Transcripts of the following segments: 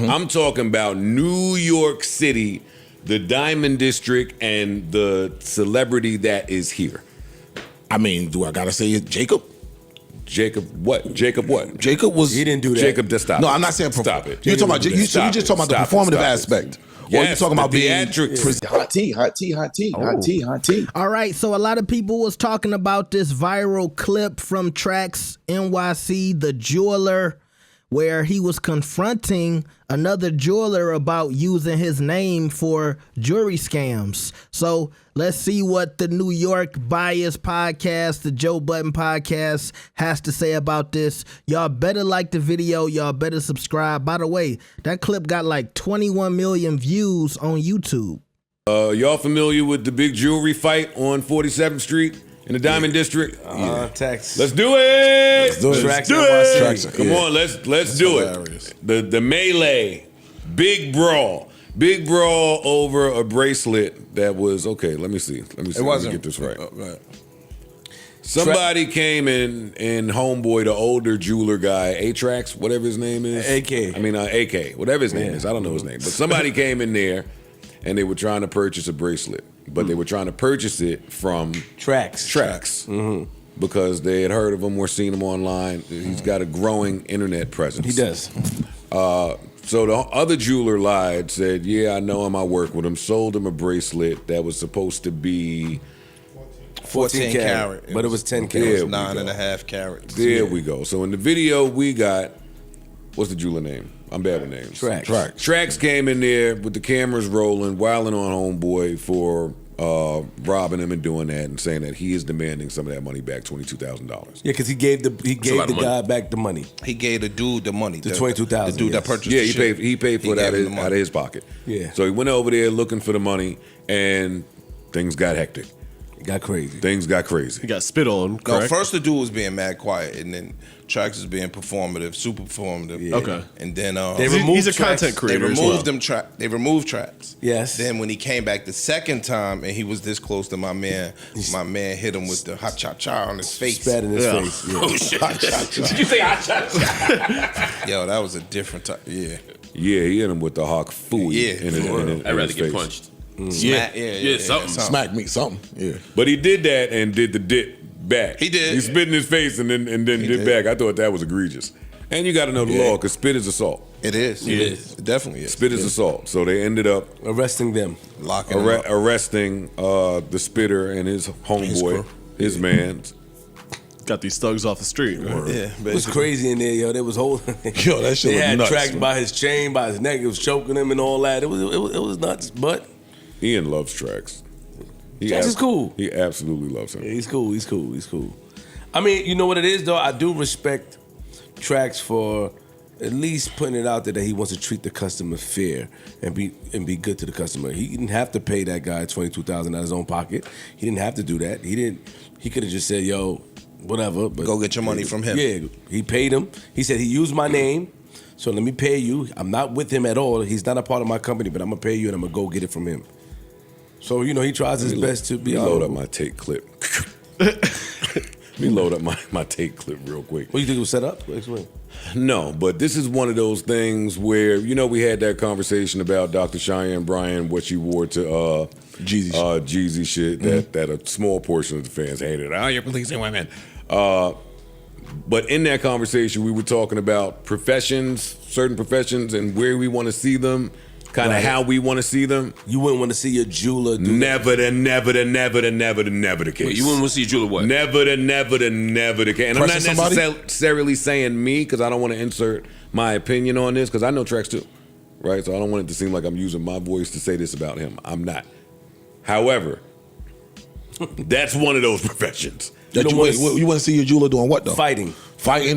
I'm talking about New York City, the Diamond District, and the celebrity that is here. I mean, do I gotta say it, Jacob? Jacob what? Jacob what? Jacob was. He didn't do that. Jacob, just stop. No, I'm not saying. Stop it. You're talking about. You just talking about the performative aspect. Or you talking about being theatrics. hot tea, hot tea, hot tea, hot tea, hot tea. All right, so a lot of people was talking about this viral clip from TraxNYC, the jeweler, where he was confronting another jeweler about using his name for jewelry scams. So let's see what the New York Bias podcast, the Joe Budden podcast, has to say about this. Y'all better like the video. Y'all better subscribe. By the way, that clip got like 21 million views on YouTube. Y'all familiar with the big jewelry fight on 47th Street? In the Diamond District, Texas. Let's do it. Let's do it. Trax. Come on, let's do it. The melee, big brawl over a bracelet that was okay. Let me see. Let me get this right. Somebody came in homeboy, the older jeweler guy, Trax, whatever his name is, AK, whatever his name is. I don't know his name, but somebody came in there and they were trying to purchase a bracelet. But they were trying to purchase it from Trax. Because they had heard of him or seen him online. He's got a growing internet presence. He does. So the other jeweler lied, said, yeah, I know him, I work with him, sold him a bracelet that was supposed to be 14 carat, but it was 10 carat. It was 9.5 carats. There we go. So in the video we got, what's the jeweler name? I'm bad with names. Trax came in there with the cameras rolling, wilding on homeboy for robbing him and doing that, and saying that he is demanding some of that money back, $22,000. Yeah, because he gave the guy back the money. He gave the dude the money, the $22,000. The dude that purchased. Yeah, the he paid for it out of his pocket. Yeah. So he went over there looking for the money, and things got hectic. It got crazy. Things got crazy. He got spit on. Correct? No, first the dude was being mad quiet, and then Trax was being performative, super performative. Yeah. Okay. And then he's a content creator. They removed They removed Trax. Yes. Then when he came back the second time, and he was this close to my man hit him with the hot cha cha on his face. Spat in his face. Yeah. Oh shit! Hot cha cha. Did you say hot cha? Yo, that was a different type. Yeah. Yeah, he hit him with the hawk fooey. Yeah. I'd rather get punched. Something. Smack me, something. Yeah. But he did that and did the dip back. He did. He spit in his face and then did back. I thought that was egregious. And you got to know the law, because spit is assault. It is. It definitely is. Spit is assault. So they ended up arresting them, arresting the spitter and his homeboy, his man. Got these thugs off the street. Right? Yeah, it was crazy in there, yo. They was holding. Yo, that shit was nuts. They had Trax by his chain, by his neck. It was choking him and all that. It was nuts. But Ian loves Trax. Trax is cool. He absolutely loves him. Yeah, he's cool. I mean, you know what it is though. I do respect Trax for at least putting it out there that he wants to treat the customer fair and be good to the customer. He didn't have to pay that guy $22,000 out of his own pocket. He didn't have to do that. He could have just said, "Yo, whatever." But go get your money from him. Yeah, he paid him. He said he used my name, so let me pay you. I'm not with him at all. He's not a part of my company, but I'm gonna pay you and I'm gonna go get it from him. So he tries his best to be. Load up my tape clip. Let me load up my tape clip real quick. What, you think it was set up? Explain. No, but this is one of those things where, we had that conversation about Dr. Cheyenne Bryan, what she wore to Jeezy shit, that a small portion of the fans hated. Oh, you're policing women. But in that conversation, we were talking about certain professions, and where we want to see them, kind of how we want to see them. You wouldn't want to see your jeweler do never the case. Wait, you wouldn't want to see your jeweler what? Never the case. And I'm not necessarily saying me, because I don't want to insert my opinion on this, because I know Trax too, right? So I don't want it to seem like I'm using my voice to say this about him. I'm not. However, that's one of those professions. You want to see your jeweler doing what though? Fighting,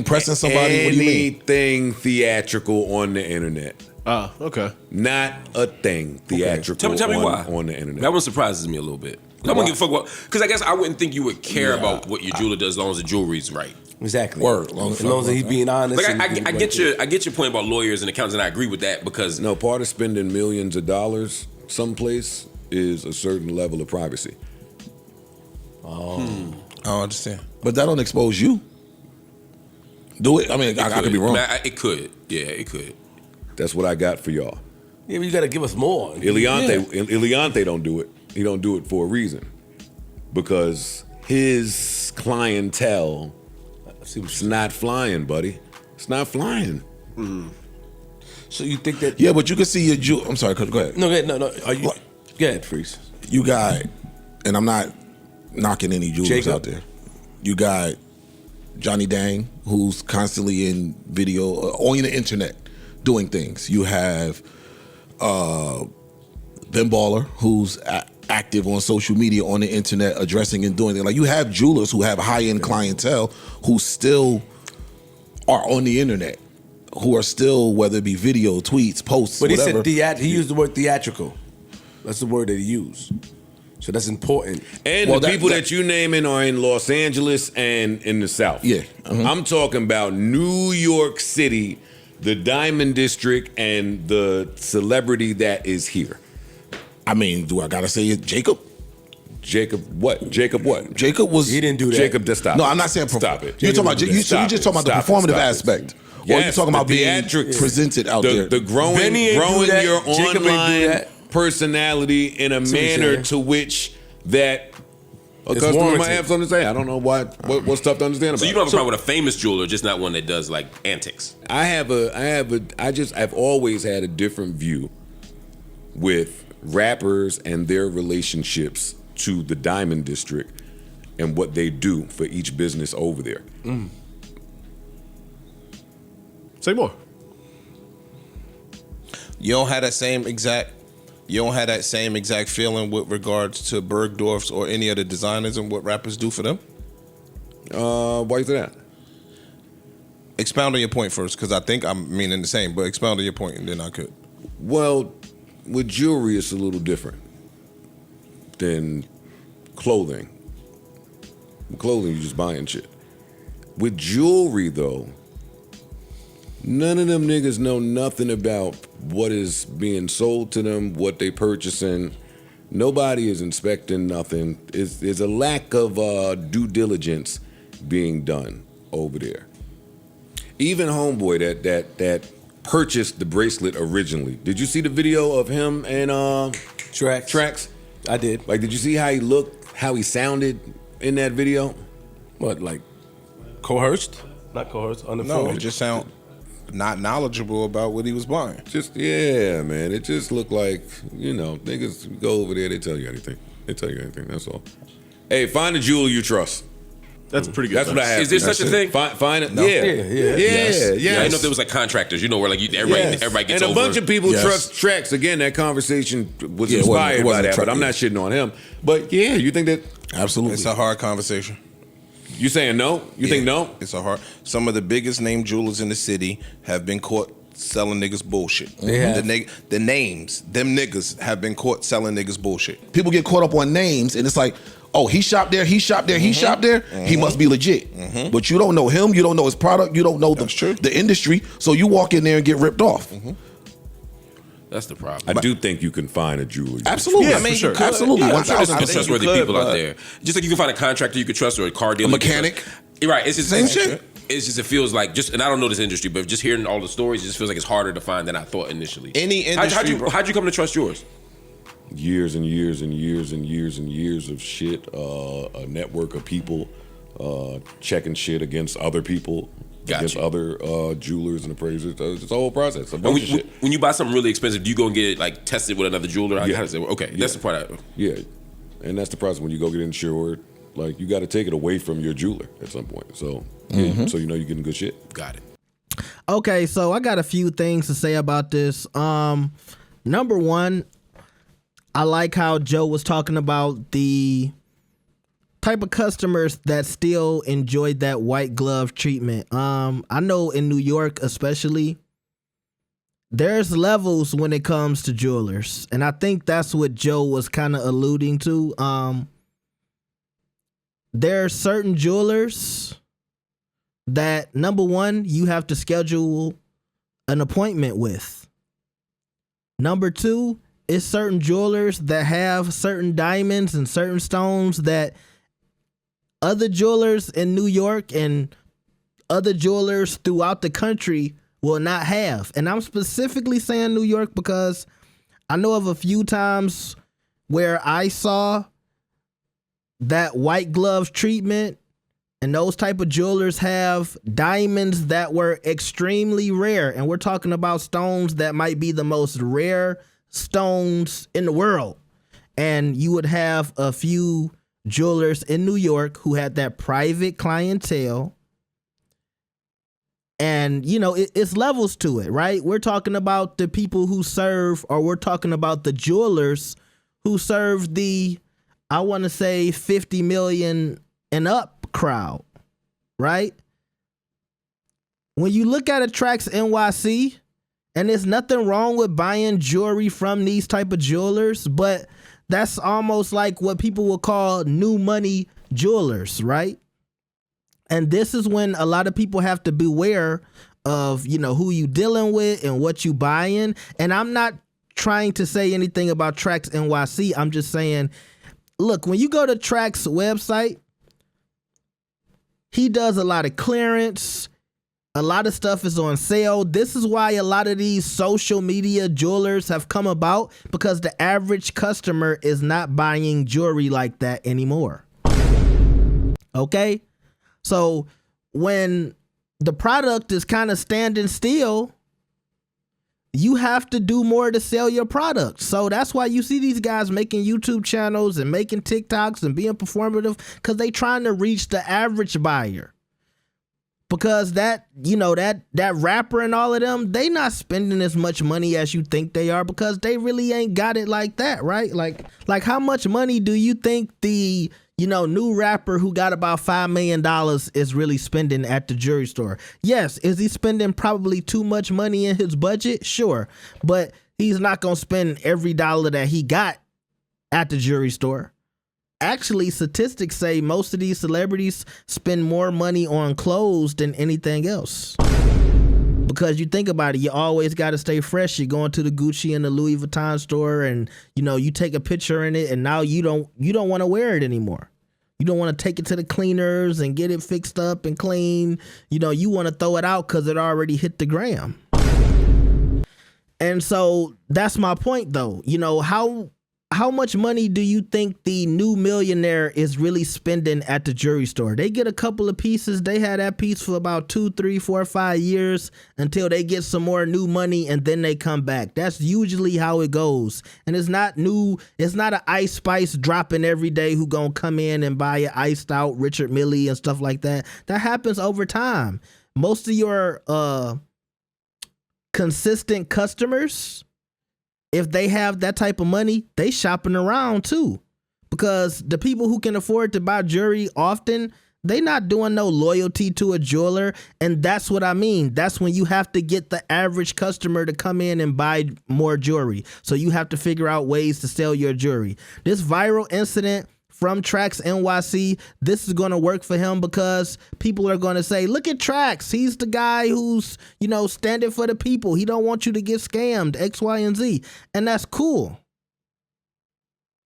pressing somebody. What do you mean? Anything theatrical on the internet. Okay. Not a thing theatrical Tell me why. On the internet. That one surprises me a little bit. I wouldn't give a fuck about, because I guess I wouldn't think you would care about what your jeweler does as long as the jewelry's right. Exactly. Word. As long as he's being honest. Like I get your point about lawyers and accountants, and I agree with that, because no, part of spending millions of dollars someplace is a certain level of privacy. I don't understand. But that don't expose you. Do it? I mean, I could be wrong. It could. Yeah, it could. That's what I got for y'all. Yeah, but you got to give us more. Iliante don't do it. He don't do it for a reason. Because his clientele, it's not flying, buddy. It's not flying. So you think that? Yeah, but you can see your jewel. I'm sorry, go ahead. No. Are you? Go ahead, Freeze. You got, and I'm not knocking any jewelers Jacob. out there. You got Johnny Dang, who's constantly in video on the internet doing things. You have Ben Baller, who's active on social media, on the internet, addressing and doing it. Like, you have jewelers who have high-end clientele who still are on the internet, who are still, whether it be video, tweets, posts, But whatever. he said he used the word theatrical. That's the word that he used. So that's important. And the people that you naming are in Los Angeles and in the South. Yeah. I'm talking about New York City, the Diamond District, and the celebrity that is here. I mean, do I gotta say it? Jacob? Jacob what? Jacob what? Jacob was. He didn't do that. Jacob, just stop. No, it. I'm not saying stop it. You're talking about. So you're just talking about the performative aspect. Or you're talking about being theatrics, presented out there. The growing your Jacob ain't do online that. personality in a manner to which that a customer warranted. might have something to say. I don't know what's tough to understand about. So you don't have a problem with a famous jeweler, just not one that does like antics. I've always had a different view with rappers and their relationships to the Diamond District and what they do for each business over there. Say more. You don't have that same exact feeling with regards to Bergdorf's or any other designers and what rappers do for them? Why you say that? Expound on your point first, because I think I'm meaning the same, but expound on your point and then I could. Well, with jewelry, it's a little different than clothing. With clothing, you're just buying shit. With jewelry, though, none of them niggas know nothing about what is being sold to them, what they purchasing. Nobody is inspecting nothing. There's a lack of due diligence being done over there. Even homeboy that purchased the bracelet originally. Did you see the video of him and Trax? I did. Like, did you see how he looked, how he sounded in that video? What, like coerced? Not coerced. On the No, phone. it just sound not knowledgeable about what he was buying. Just, yeah, man. It just looked like, niggas go over there, they tell you anything. That's all. Hey, find a jeweler you trust. That's pretty good. That's what I have. Is there such a thing? Find it. No. Yeah. Yeah, I didn't know if there was like contractors, where like everybody gets and over. a bunch of people Yes. trust Trax. Again, that conversation was Yeah, it wasn't- inspired it by wasn't that, but Trax, I'm not shitting on him. But yeah, you think that, Absolutely. It's a hard conversation. you saying no? You think no? It's a hard. Some of the biggest name jewelers in the city have been caught selling niggas bullshit. They have. The names, them niggas have been caught selling niggas bullshit. People get caught up on names, and it's like, oh, he shopped there, he shopped there, he shopped there. He must be legit. But you don't know him, you don't know his product, you don't know the industry, so you walk in there and get ripped off. That's the problem. I do think you can find a jeweler. Absolutely. Yeah, I mean, for sure. Absolutely. I'm sure there's some 1,000%. trustworthy people out there. Just like you can find a contractor you can trust or a car dealer. A you can mechanic. trust. You're right. It's just Same shit. It's just, it feels like and I don't know this industry, but just hearing all the stories, it just feels like it's harder to find than I thought initially. Any industry, how'd you come to trust yours? Years and years and years and years and years of shit. A network of people checking shit against other people, against other jewelers and appraisers. It's a whole process. A bunch of shit. When you buy something really expensive, do you go and get it like tested with another jeweler? Yeah. How does it work? Okay, that's the part. Yeah, and that's the process when you go get insured. Like, you got to take it away from your jeweler at some point. So, so you're getting good shit. Got it. Okay, so I got a few things to say about this. Number one, I like how Joe was talking about the type of customers that still enjoyed that white glove treatment. I know in New York especially, there's levels when it comes to jewelers. And I think that's what Joe was kind of alluding to. There are certain jewelers that, number one, you have to schedule an appointment with. Number two, it's certain jewelers that have certain diamonds and certain stones that other jewelers in New York and other jewelers throughout the country will not have. And I'm specifically saying New York because I know of a few times where I saw that white glove treatment, and those type of jewelers have diamonds that were extremely rare. And we're talking about stones that might be the most rare stones in the world. And you would have a few jewelers in New York who had that private clientele. And, you know, it's levels to it, right? We're talking about the people who serve, or we're talking about the jewelers who serve the, I want to say, 50 million and up crowd, right? When you look at a TraxNYC, and there's nothing wrong with buying jewelry from these type of jewelers, but that's almost like what people will call new money jewelers, right? And this is when a lot of people have to beware of, you know, who you dealing with and what you buying. And I'm not trying to say anything about TraxNYC. I'm just saying, look, when you go to Trax website, he does a lot of clearance. A lot of stuff is on sale. This is why a lot of these social media jewelers have come about, because the average customer is not buying jewelry like that anymore. Okay? So when the product is kind of standing still, you have to do more to sell your product. So that's why you see these guys making YouTube channels and making TikToks and being performative, because they trying to reach the average buyer. Because that, you know, that rapper and all of them, they not spending as much money as you think they are, because they really ain't got it like that, right? Like how much money do you think the, you know, new rapper who got about $5 million is really spending at the jewelry store? Yes, is he spending probably too much money in his budget? Sure, but he's not gonna spend every dollar that he got at the jewelry store. Actually, statistics say most of these celebrities spend more money on clothes than anything else. Because you think about it, you always got to stay fresh. You're going to the Gucci and the Louis Vuitton store, and you know, you take a picture in it, and now you don't want to wear it anymore. You don't want to take it to the cleaners and get it fixed up and clean. You know, you want to throw it out because it already hit the gram. And so that's my point, though. You know, how much money do you think the new millionaire is really spending at the jewelry store? They get a couple of pieces. They had that piece for about 2, 3, 4, 5 years until they get some more new money, and then they come back. That's usually how it goes. And it's not new. It's not an Ice Spice dropping every day who gonna come in and buy an iced out Richard Mille and stuff like that. That happens over time. Most of your consistent customers, if they have that type of money, they shopping around too. Because the people who can afford to buy jewelry often, they not doing no loyalty to a jeweler. And that's what I mean. That's when you have to get the average customer to come in and buy more jewelry. So you have to figure out ways to sell your jewelry. This viral incident from TraxNYC, this is going to work for him, because people are going to say, look at Trax. He's the guy who's, you know, standing for the people. He don't want you to get scammed, X, Y, and Z. And that's cool.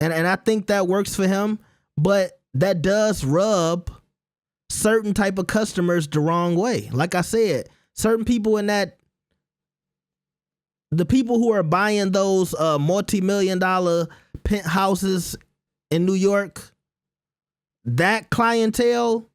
And I think that works for him, but that does rub certain type of customers the wrong way. Like I said, certain people in that, the people who are buying those multi-million-dollar penthouses in New York, that clientele,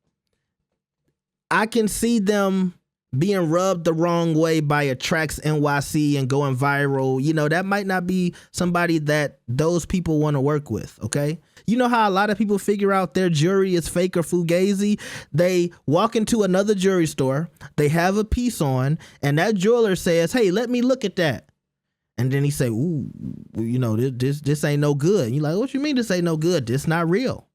I can see them being rubbed the wrong way by a TraxNYC and going viral. You know, that might not be somebody that those people want to work with, okay? You know how a lot of people figure out their jewelry is fake or fugazi? They walk into another jewelry store, they have a piece on, and that jeweler says, hey, let me look at that. And then he say, ooh, you know, this ain't no good. And you're like, what you mean this ain't no good? This not real.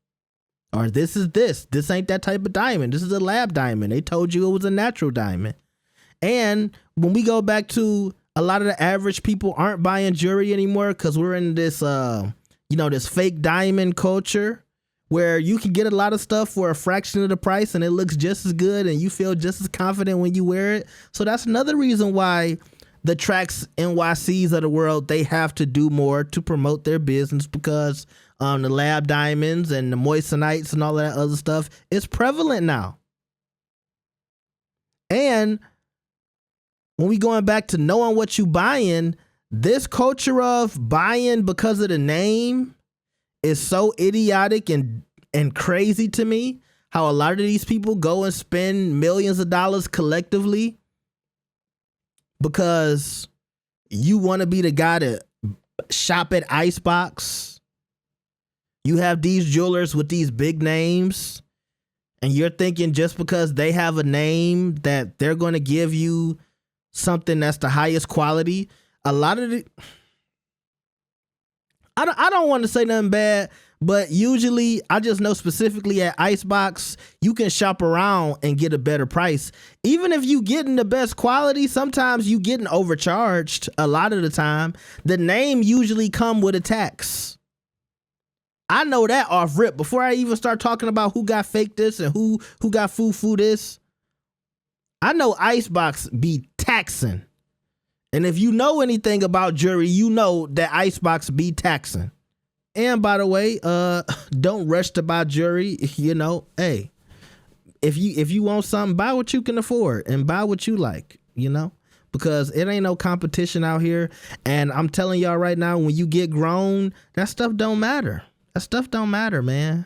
Or this is this. This ain't that type of diamond. This is a lab diamond. They told you it was a natural diamond. And when we go back to a lot of the average people aren't buying jewelry anymore, because we're in this, you know, this fake diamond culture where you can get a lot of stuff for a fraction of the price and it looks just as good and you feel just as confident when you wear it. So that's another reason why the TraxNYCs of the world, they have to do more to promote their business, because the lab diamonds and the moissanites and all that other stuff is prevalent now. And when we going back to knowing what you buying, this culture of buying because of the name is so idiotic and crazy to me. How a lot of these people go and spend millions of dollars collectively because you want to be the guy to shop at Icebox. You have these jewelers with these big names, and you're thinking just because they have a name that they're going to give you something that's the highest quality. A lot of the, I don't want to say nothing bad, but usually I just know specifically at Icebox, you can shop around and get a better price. Even if you getting the best quality, sometimes you getting overcharged a lot of the time. The name usually come with a tax. I know that off rip before I even start talking about who got fake this and who got foo this. I know Icebox be taxing. And if you know anything about jewelry, you know that Icebox be taxing. And by the way, don't rush to buy jewelry. You know, hey, if you want something, buy what you can afford and buy what you like, you know, because it ain't no competition out here. And I'm telling y'all right now, when you get grown, that stuff don't matter. That stuff don't matter, man.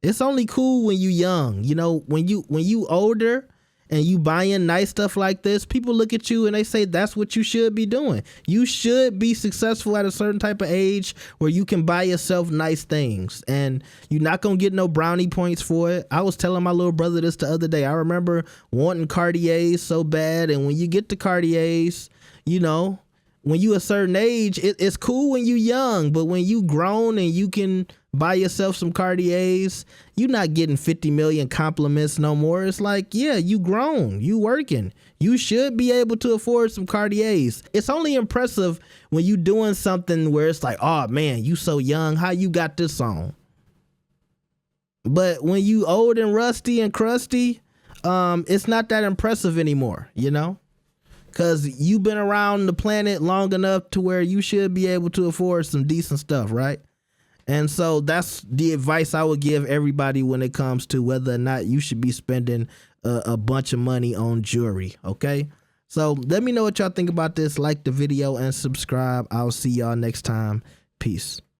It's only cool when you young. You know, when you older and you buying nice stuff like this, people look at you and they say that's what you should be doing. You should be successful at a certain type of age where you can buy yourself nice things, and you're not gonna get no brownie points for it. I was telling my little brother this the other day. I remember wanting Cartiers so bad, and when you get the Cartiers, you know, when you a certain age, it's cool when you young, but when you grown and you can buy yourself some Cartiers, you not getting 50 million compliments no more. It's like, yeah, you grown, you working. You should be able to afford some Cartiers. It's only impressive when you doing something where it's like, oh man, you so young, how you got this on? But when you old and rusty and crusty, it's not that impressive anymore, you know? Because you've been around the planet long enough to where you should be able to afford some decent stuff, right? And so that's the advice I would give everybody when it comes to whether or not you should be spending a bunch of money on jewelry, okay? So let me know what y'all think about this. Like the video and subscribe. I'll see y'all next time. Peace.